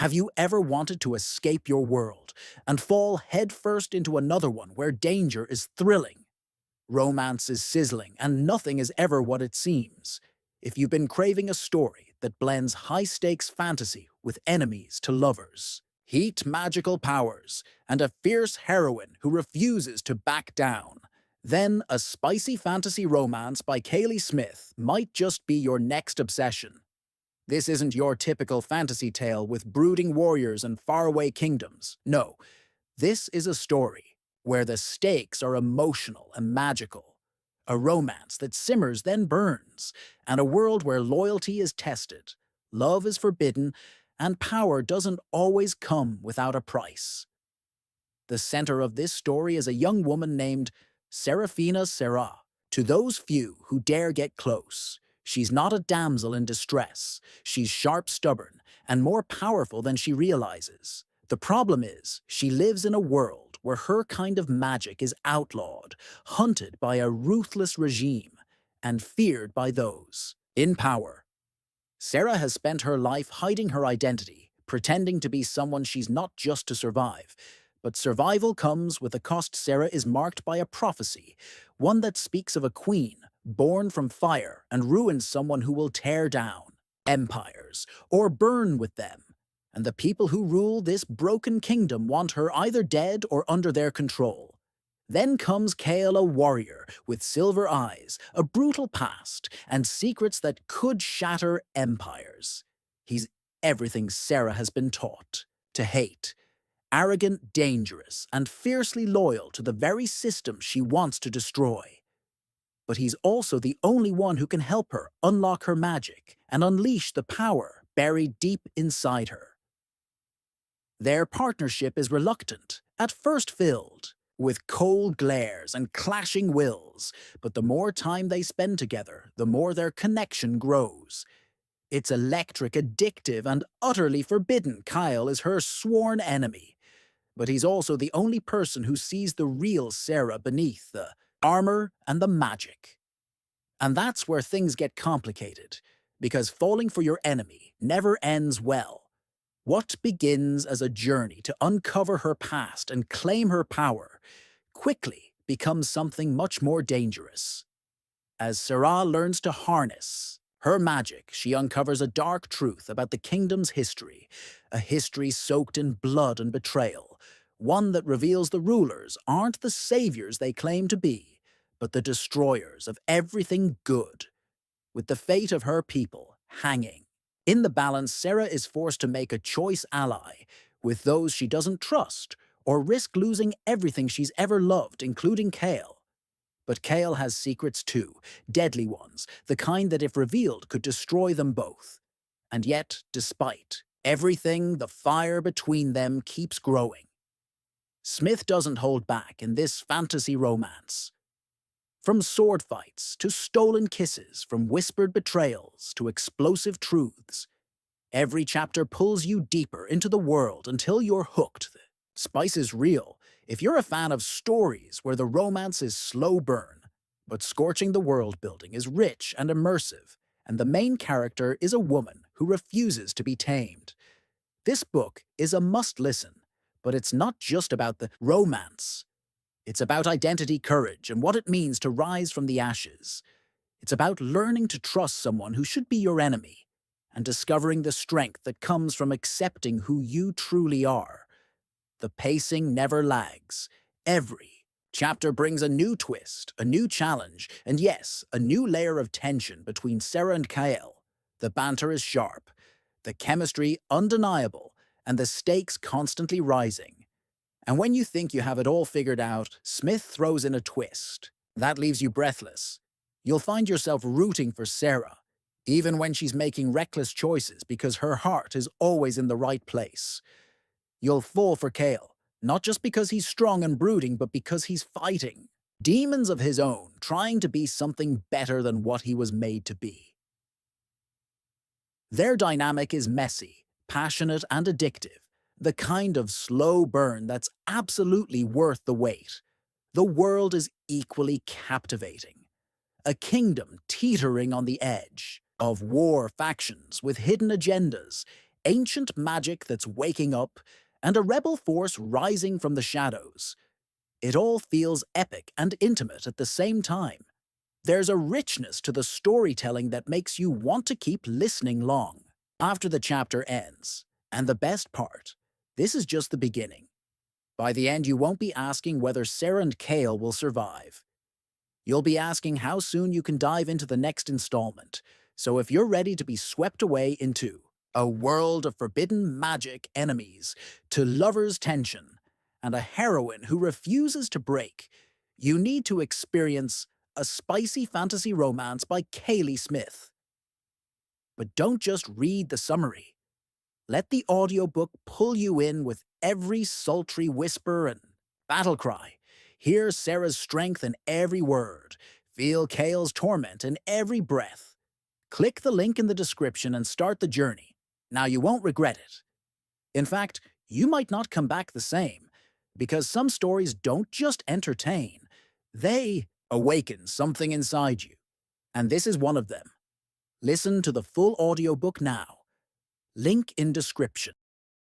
Have you ever wanted to escape your world and fall headfirst into another one where danger is thrilling, romance is sizzling, and nothing is ever what it seems? If you've been craving a story that blends high-stakes fantasy with enemies to lovers, heat magical powers, and a fierce heroine who refuses to back down, then a spicy fantasy romance by Kaylie Smith might just be your next obsession. This isn't your typical fantasy tale with brooding warriors and faraway kingdoms. No, this is a story where the stakes are emotional and magical, a romance that simmers then burns, and a world where loyalty is tested, love is forbidden, and power doesn't always come without a price. The center of this story is a young woman named Serafina Serra. To those few who dare get close, she's not a damsel in distress. She's sharp, stubborn, and more powerful than she realizes. The problem is, she lives in a world where her kind of magic is outlawed, hunted by a ruthless regime, and feared by those in power. Sarah has spent her life hiding her identity, pretending to be someone she's not just to survive. But survival comes with a cost. Sarah is marked by a prophecy, one that speaks of a queen born from fire and ruins someone who will tear down empires or burn with them. And the people who rule this broken kingdom want her either dead or under their control. Then comes Kale, a warrior with silver eyes, a brutal past, and secrets that could shatter empires. He's everything Sarah has been taught to hate. Arrogant, dangerous, and fiercely loyal to the very system she wants to destroy. But he's also the only one who can help her unlock her magic and unleash the power buried deep inside her. Their partnership is reluctant, at first filled with cold glares and clashing wills, but the more time they spend together, the more their connection grows. It's electric, addictive, and utterly forbidden. Kyle is her sworn enemy, but he's also the only person who sees the real Sarah beneath the armor and the magic. And that's where things get complicated, because falling for your enemy never ends well. What begins as a journey to uncover her past and claim her power quickly becomes something much more dangerous. As Sarah learns to harness her magic, she uncovers a dark truth about the kingdom's history, a history soaked in blood and betrayal, one that reveals the rulers aren't the saviors they claim to be, but the destroyers of everything good, with the fate of her people hanging. In the balance, Sarah is forced to make a choice ally with those she doesn't trust, or risk losing everything she's ever loved, including Kale. But Kale has secrets too, deadly ones, the kind that if revealed could destroy them both. And yet, despite everything, the fire between them keeps growing. Smith doesn't hold back in this fantasy romance. From sword fights to stolen kisses, from whispered betrayals to explosive truths, every chapter pulls you deeper into the world until you're hooked. The spice is real if you're a fan of stories where the romance is slow burn, but scorching. The world building is rich and immersive, and the main character is a woman who refuses to be tamed. This book is a must-listen, but it's not just about the romance. It's about identity, courage, and what it means to rise from the ashes. It's about learning to trust someone who should be your enemy, and discovering the strength that comes from accepting who you truly are. The pacing never lags. Every chapter brings a new twist, a new challenge, and yes, a new layer of tension between Sarah and Kyle. The banter is sharp, the chemistry undeniable, and the stakes constantly rising. And when you think you have it all figured out, Smith throws in a twist that leaves you breathless. You'll find yourself rooting for Sarah, even when she's making reckless choices, because her heart is always in the right place. You'll fall for Kale, not just because he's strong and brooding, but because he's fighting demons of his own, trying to be something better than what he was made to be. Their dynamic is messy, passionate, and addictive, the kind of slow burn that's absolutely worth the wait. The world is equally captivating. A kingdom teetering on the edge of war, factions with hidden agendas, ancient magic that's waking up, and a rebel force rising from the shadows. It all feels epic and intimate at the same time. There's a richness to the storytelling that makes you want to keep listening long after the chapter ends. And the best part, this is just the beginning. By the end, you won't be asking whether Sarah and Kale will survive. You'll be asking how soon you can dive into the next installment. So if you're ready to be swept away into a world of forbidden magic, enemies, to lovers' tension, and a heroine who refuses to break, you need to experience a spicy fantasy romance by Kaylie Smith. But don't just read the summary. Let the audiobook pull you in with every sultry whisper and battle cry. Hear Sarah's strength in every word. Feel Kale's torment in every breath. Click the link in the description and start the journey. Now you won't regret it. In fact, you might not come back the same, because some stories don't just entertain, they awaken something inside you. And this is one of them. Listen to the full audiobook now. Link in description.